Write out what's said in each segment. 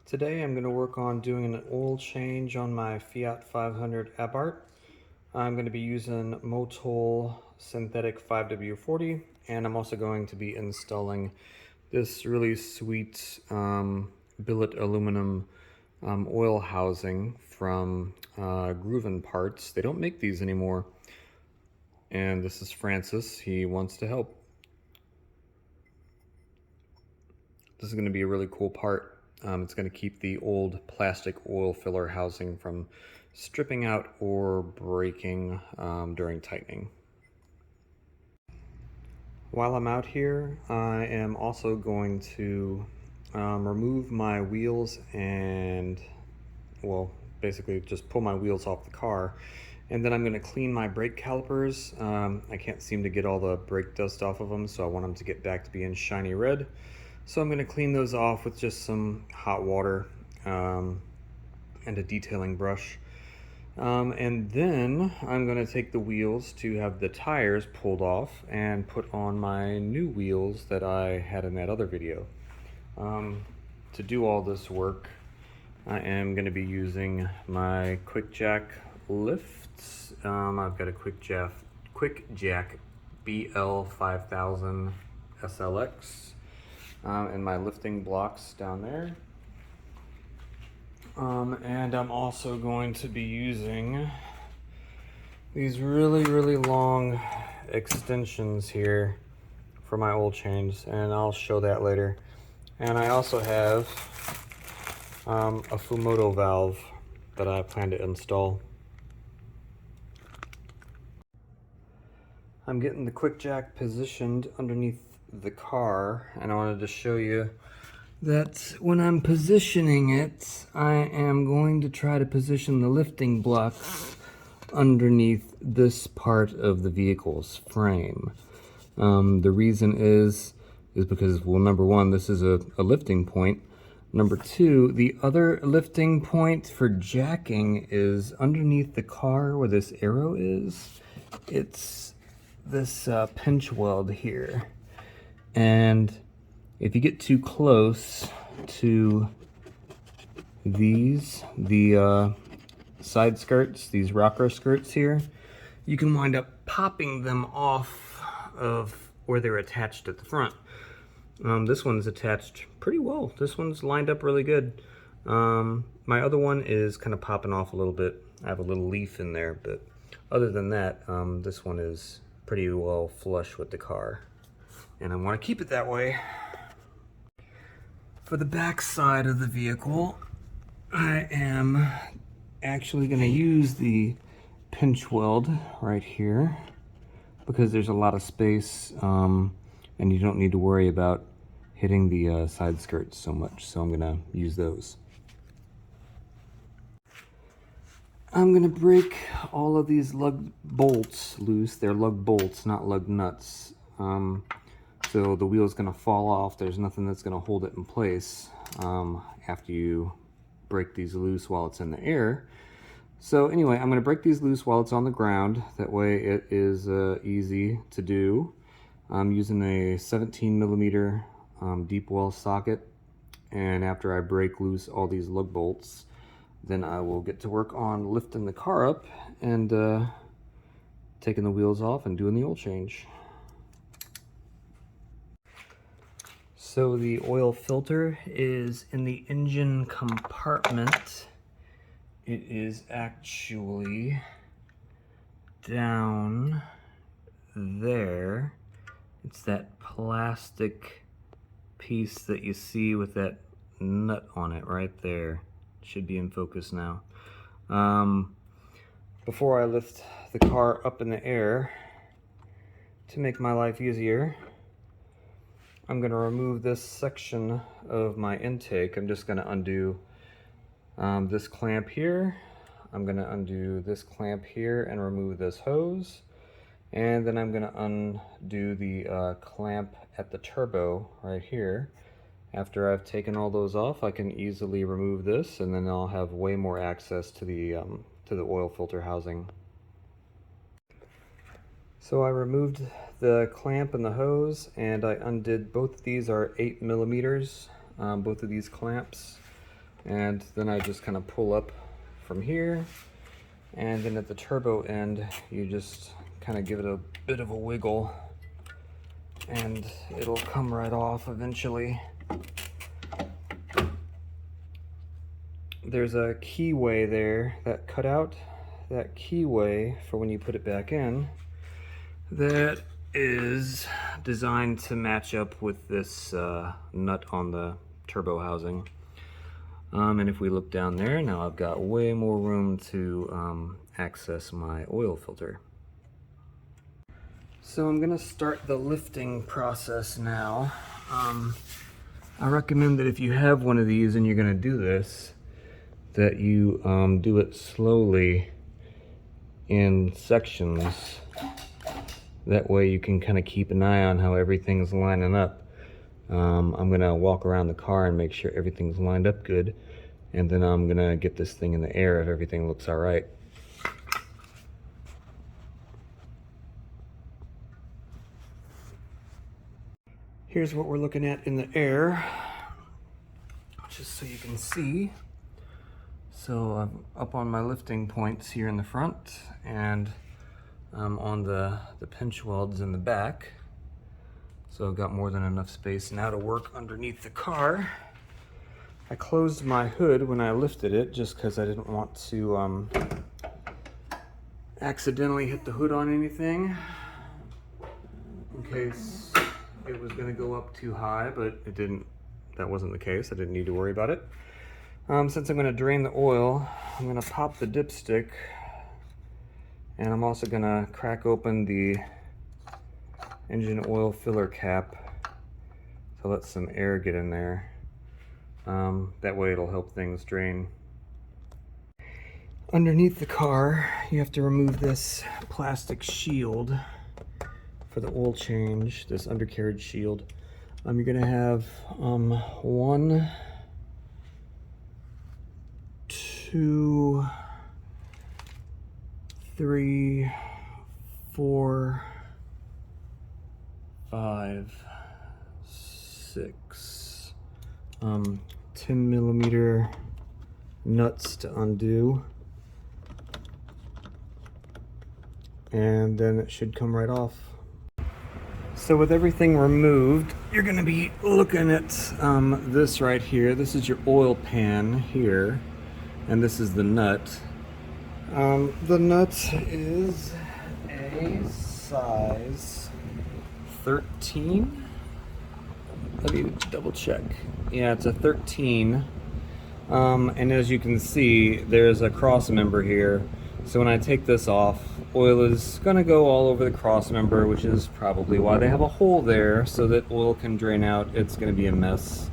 Today I'm going to work on doing an oil change on my Fiat 500 Abarth. I'm going to be using Motul synthetic 5W40, and I'm also going to be installing this really sweet billet aluminum oil housing from Grüvenparts. They don't make these anymore, and this is Francis. He wants to help. This is going to be a really cool part. It's going to keep the old plastic oil filler housing from stripping out or breaking during tightening. While I'm out here, I am also going to remove my wheels and, well, basically just pull my wheels off the car. And then I'm going to clean my brake calipers. I can't seem to get all the brake dust off of them, so I want them to get back to being shiny red. So I'm going to clean those off with just some hot water and a detailing brush. And then I'm going to take the wheels to have the tires pulled off and put on my new wheels that I had in that other video. To do all this work, I am going to be using my quick jack lifts. I've got a quick jack BL5000 SLX. And my lifting blocks down there. And I'm also going to be using these really long extensions here for my oil change, and I'll show that later. And I also have a Fumoto valve that I plan to install. I'm getting the quick jack positioned underneath the car, and I wanted to show you that when I'm positioning it, I am going to try to position the lifting blocks underneath this part of the vehicle's frame. The reason is because, well, number one, this is a lifting point. Number two, the other lifting point for jacking is underneath the car where this arrow is. It's this pinch weld here. And if you get too close to these, the side skirts, these rocker skirts here, you can wind up popping them off of where they're attached at the front. This one's attached pretty well. This one's lined up really good. My other one is kind of popping off a little bit. I have a little leaf in there, but other than that, this one is pretty well flush with the car. And I want to keep it that way. For the back side of the vehicle, I am actually going to use the pinch weld right here because there's a lot of space and you don't need to worry about hitting the side skirts so much, so I'm going to use those. I'm going to break all of these lug bolts loose. They're lug bolts, not lug nuts. So the wheel's going to fall off. There's nothing that's going to hold it in place after you break these loose while it's in the air. So anyway, I'm going to break these loose while it's on the ground. That way it is easy to do. I'm using a 17mm deep well socket. And after I break loose all these lug bolts, then I will get to work on lifting the car up and taking the wheels off and doing the oil change. So the oil filter is in the engine compartment. It is actually down there. It's that plastic piece that you see with that nut on it right there. Should be in focus now. Before I lift the car up in the air, to make my life easier, I'm going to remove this section of my intake. I'm just going to undo this clamp here. I'm going to undo this clamp here and remove this hose. And then I'm going to undo the clamp at the turbo right here. After I've taken all those off, I can easily remove this, and then I'll have way more access to the oil filter housing. So I removed the clamp and the hose, and I undid both of these are 8mm, both of these clamps. And then I just kind of pull up from here, and then at the turbo end you just kind of give it a bit of a wiggle and it'll come right off eventually. There's a keyway there, that cutout, that keyway for when you put it back in, that is designed to match up with this nut on the turbo housing. And if we look down there, now I've got way more room to access my oil filter. So I'm gonna start the lifting process now. I recommend that if you have one of these and you're gonna do this, that you do it slowly in sections. That way you can kind of keep an eye on how everything's lining up. I'm gonna walk around the car and make sure everything's lined up good, and then I'm gonna get this thing in the air if everything looks all right. Here's what we're looking at in the air, just so you can see. So I'm up on my lifting points here in the front, and I'm on the pinch welds in the back. So I've got more than enough space now to work underneath the car. I closed my hood when I lifted it just because I didn't want to accidentally hit the hood on anything in case it was going to go up too high, but it didn't. That wasn't the case. I didn't need to worry about it. Since I'm going to drain the oil, I'm going to pop the dipstick, and I'm also going to crack open the engine oil filler cap to let some air get in there. That way it'll help things drain. Underneath the car, you have to remove this plastic shield for the oil change, this undercarriage shield. You're going to have 1, 2, 3, 4, 5, 6, 10 millimeter nuts to undo, and then it should come right off. So with everything removed, you're going to be looking at this right here. This is your oil pan here, and this is the nut. The nut is a size 13. Let me double check. Yeah, it's a 13. And as you can see, there's a cross member here. So when I take this off, oil is gonna go all over the cross member, which is probably why they have a hole there so that oil can drain out. It's gonna be a mess.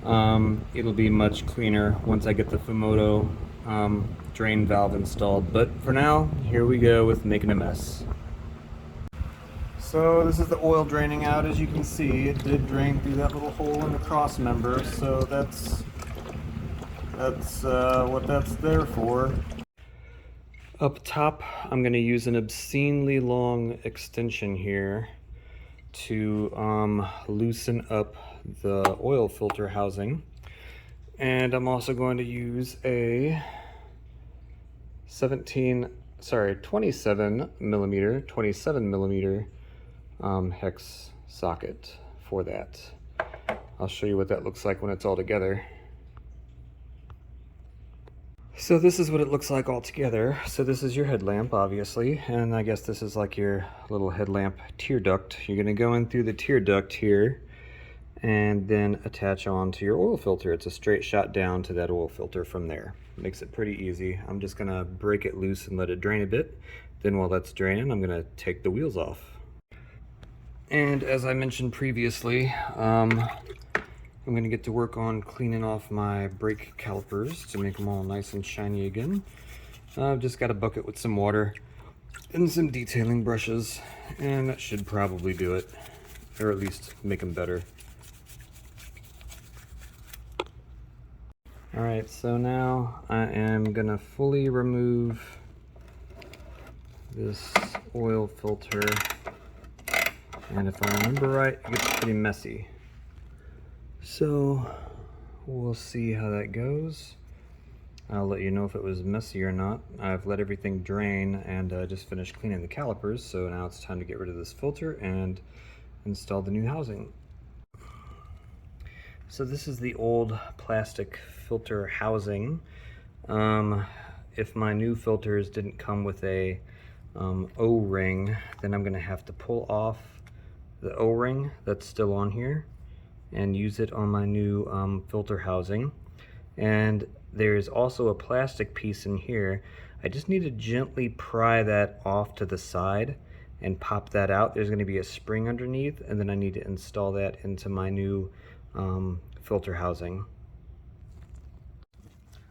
It'll be much cleaner once I get the Fumoto drain valve installed. But for now, here we go with making a mess. So this is the oil draining out. As you can see, it did drain through that little hole in the cross member, so that's what that's there for. Up top, I'm going to use an obscenely long extension here to loosen up the oil filter housing. And I'm also going to use a 27 millimeter hex socket for that. I'll show you what that looks like when it's all together. So this is what it looks like all together. So this is your headlamp, obviously, and I guess this is like your little headlamp tear duct. You're gonna go in through the tear duct here and then attach on to your oil filter. It's a straight shot down to that oil filter from there. Makes it pretty easy. I'm just gonna break it loose and let it drain a bit. Then while that's draining, I'm gonna take the wheels off. And as I mentioned previously, I'm going to get to work on cleaning off my brake calipers to make them all nice and shiny again. I've just got a bucket with some water and some detailing brushes, and that should probably do it, or at least make them better. Alright, so now I am going to fully remove this oil filter, and if I remember right, it gets pretty messy. So we'll see how that goes. I'll let you know if it was messy or not. I've let everything drain and just finished cleaning the calipers, so now it's time to get rid of this filter and install the new housing. So this is the old plastic filter housing. If my new filters didn't come with a O-ring, then I'm gonna have to pull off the O-ring that's still on here and use it on my new filter housing. And there's also a plastic piece in here. I just need to gently pry that off to the side and pop that out. There's going to be a spring underneath, and then I need to install that into my new filter housing.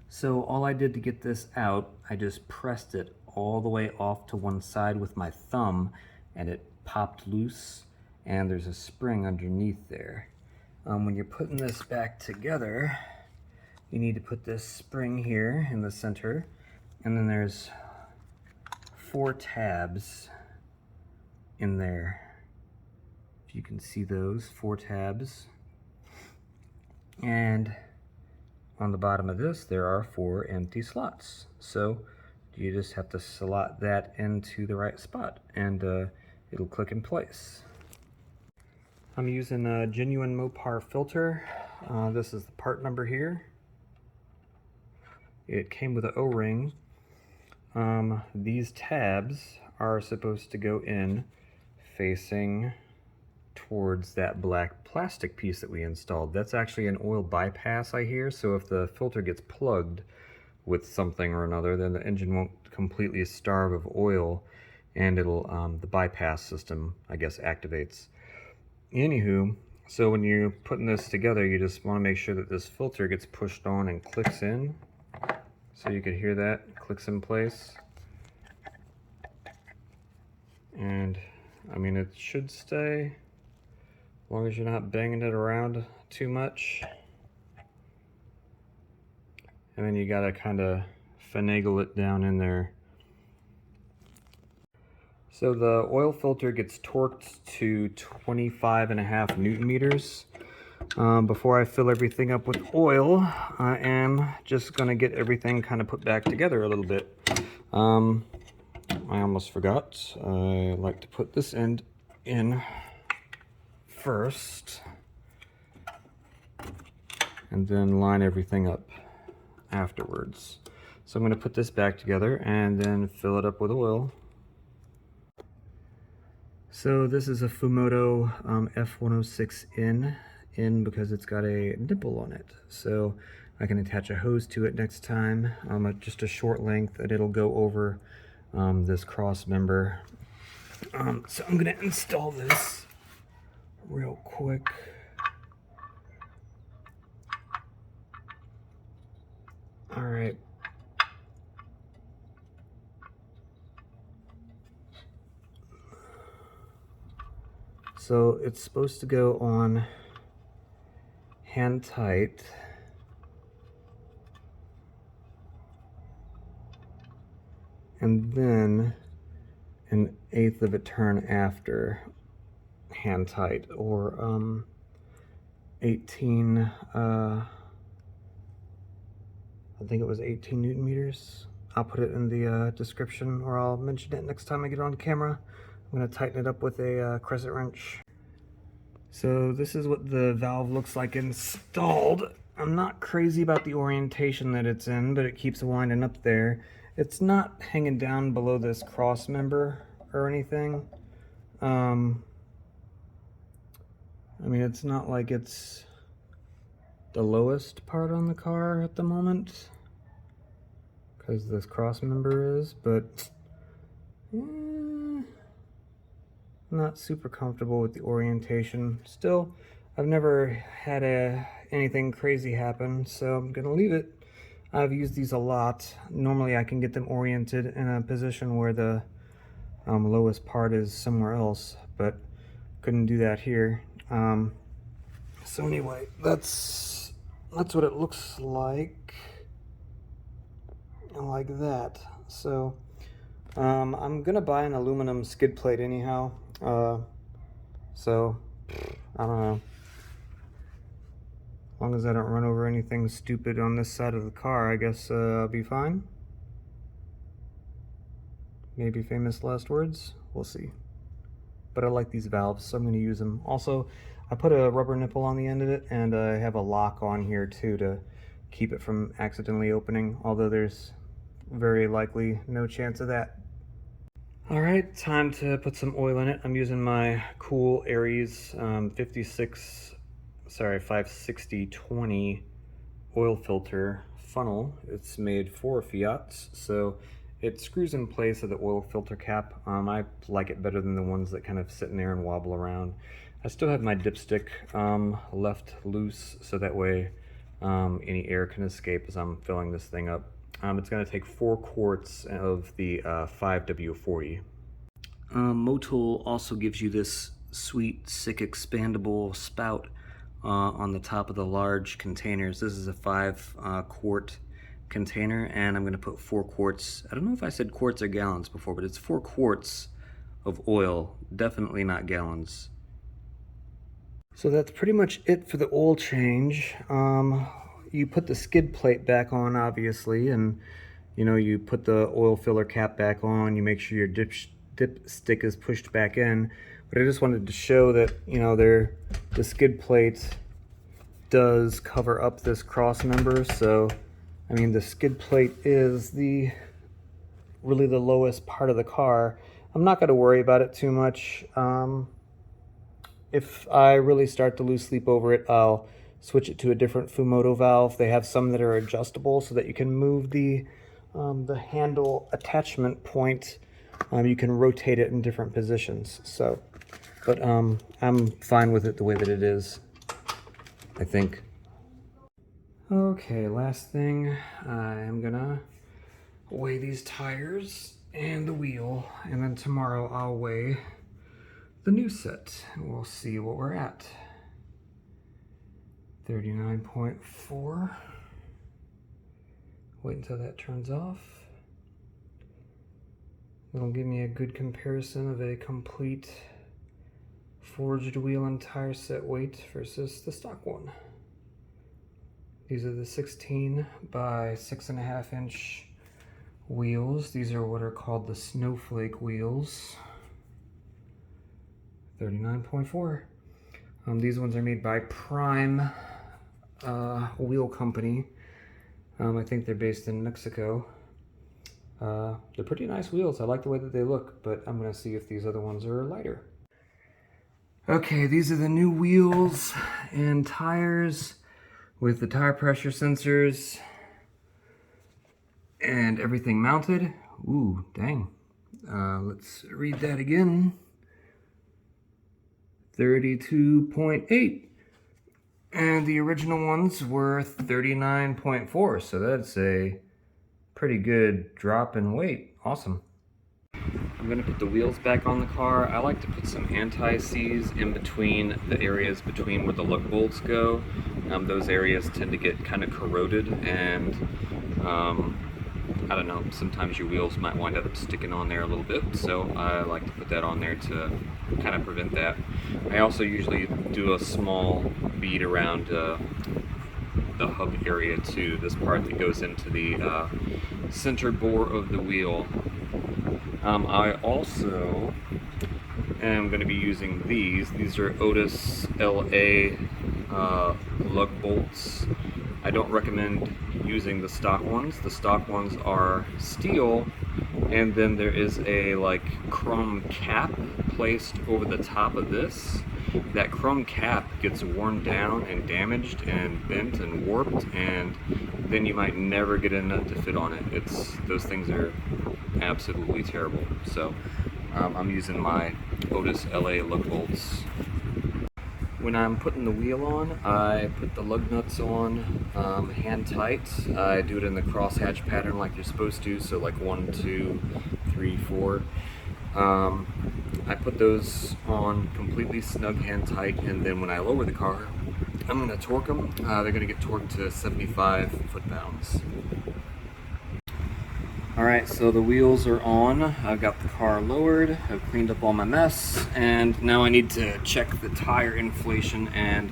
So all I did to get this out, I just pressed it all the way off to one side with my thumb, and it popped loose, and there's a spring underneath there. When you're putting this back together, you need to put this spring here in the center, and then there's 4 tabs in there. If you can see those 4 tabs. And on the bottom of this, there are 4 empty slots. So you just have to slot that into the right spot, and it'll click in place. I'm using a genuine Mopar filter. This is the part number here. It came with an O-ring. These tabs are supposed to go in facing towards that black plastic piece that we installed. That's actually an oil bypass, I hear, so if the filter gets plugged with something or another, then the engine won't completely starve of oil, and it'll the bypass system, I guess, activates. Anywho, so when you're putting this together, you just want to make sure that this filter gets pushed on and clicks in. So you can hear that, clicks in place. And I mean, it should stay as long as you're not banging it around too much. And then you gotta kind of finagle it down in there. So the oil filter gets torqued to 25.5 Newton meters. Before I fill everything up with oil, I am just gonna get everything kind of put back together a little bit. I almost forgot. I like to put this end in first and then line everything up afterwards. So I'm gonna put this back together and then fill it up with oil. So this is a Fumoto F106N because it's got a nipple on it, so I can attach a hose to it next time, just a short length, and it'll go over this cross member. So I'm gonna install this real quick. All right. So it's supposed to go on hand tight. And then 1/8 of a turn after hand tight, or 18, I think it was 18 Newton meters. I'll put it in the description, or I'll mention it next time I get on camera. I'm gonna tighten it up with a crescent wrench. So this is what the valve looks like installed. I'm not crazy about the orientation that it's in, but it keeps winding up there. It's not hanging down below this cross member or anything. I mean, it's not like it's the lowest part on the car at the moment, because this cross member is, but not super comfortable with the orientation. Still, I've never had anything crazy happen, so I'm gonna leave it. I've used these a lot. Normally I can get them oriented in a position where the lowest part is somewhere else, but couldn't do that here. So anyway, that's what it looks like that. So I'm gonna buy an aluminum skid plate anyhow. So I don't know. As long as I don't run over anything stupid on this side of the car, I guess I'll be fine. Maybe famous last words? We'll see. But I like these valves, so I'm going to use them. Also, I put a rubber nipple on the end of it, and I have a lock on here too to keep it from accidentally opening, although there's very likely no chance of that. Alright, time to put some oil in it. I'm using my Cool Aries 560-20 oil filter funnel. It's made for Fiats, so it screws in place of the oil filter cap. I like it better than the ones that kind of sit in there and wobble around. I still have my dipstick left loose, so that way any air can escape as I'm filling this thing up. It's going to take 4 quarts of the 5W40. Motul also gives you this sweet, sick, expandable spout on the top of the large containers. This is a 5 quart container, and I'm going to put 4 quarts. I don't know if I said quarts or gallons before, but it's 4 quarts of oil, definitely not gallons. So that's pretty much it for the oil change. You put the skid plate back on, obviously, and you put the oil filler cap back on. You make sure your dipstick is pushed back in. But I just wanted to show that the skid plate does cover up this cross member. So I mean, the skid plate is really the lowest part of the car. I'm not going to worry about it too much. If I really start to lose sleep over it, I'll switch it to a different Fumoto valve. They have some that are adjustable so that you can move the handle attachment point. You can rotate it in different positions. But I'm fine with it the way that it is, I think. Okay, last thing, I'm gonna weigh these tires and the wheel, and then tomorrow I'll weigh the new set. We'll see what we're at. 39.4. Wait until that turns off. It'll give me a good comparison of a complete forged wheel and tire set weight versus the stock one. These are the 16 by 6.5 inch wheels. These are what are called the snowflake wheels. 39.4. These ones are made by Prime Wheel Company. I think they're based in Mexico. They're pretty nice wheels. I like the way that they look, but I'm gonna see if these other ones are lighter. Okay, these are the new wheels and tires with the tire pressure sensors and everything mounted. Ooh, dang. Let's read that again. 32.8. And the original ones were 39.4, so that's a pretty good drop in weight. Awesome. I'm gonna put the wheels back on the car. I like to put some anti-seize in between the areas between where the lug bolts go. Those areas tend to get kind of corroded, and I don't know, sometimes your wheels might wind up sticking on there a little bit, so I like to put that on there to kind of prevent that. I also usually do a small bead around the hub area too, this part that goes into the center bore of the wheel. I also am going to be using these. These are Otis LA lug bolts. I don't recommend using the stock ones. The stock ones are steel, and then there is a chrome cap placed over the top of this. That chrome cap gets worn down and damaged and bent and warped, and then you might never get a nut to fit on it. Those things are absolutely terrible. So I'm using my Otis LA lug bolts. When I'm putting the wheel on, I put the lug nuts on hand tight. I do it in the crosshatch pattern like you're supposed to, so like 1, 2, 3, 4. I put those on completely snug hand tight, and then when I lower the car, I'm going to torque them. They're going to get torqued to 75 foot-pounds. Alright, so the wheels are on. I've got the car lowered, I've cleaned up all my mess, and now I need to check the tire inflation, and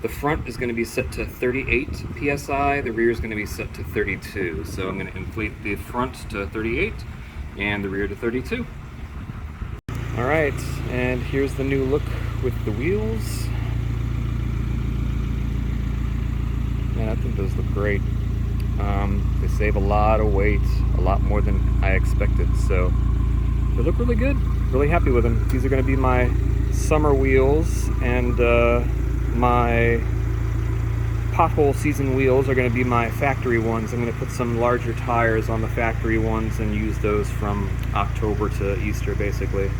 the front is going to be set to 38 psi, the rear is going to be set to 32. So I'm going to inflate the front to 38 and the rear to 32. Alright, and here's the new look with the wheels. Man, I think those look great. They save a lot of weight, a lot more than I expected, so they look really good. Really happy with them. These are going to be my summer wheels, and my pothole season wheels are going to be my factory ones. I'm going to put some larger tires on the factory ones and use those from October to Easter, basically.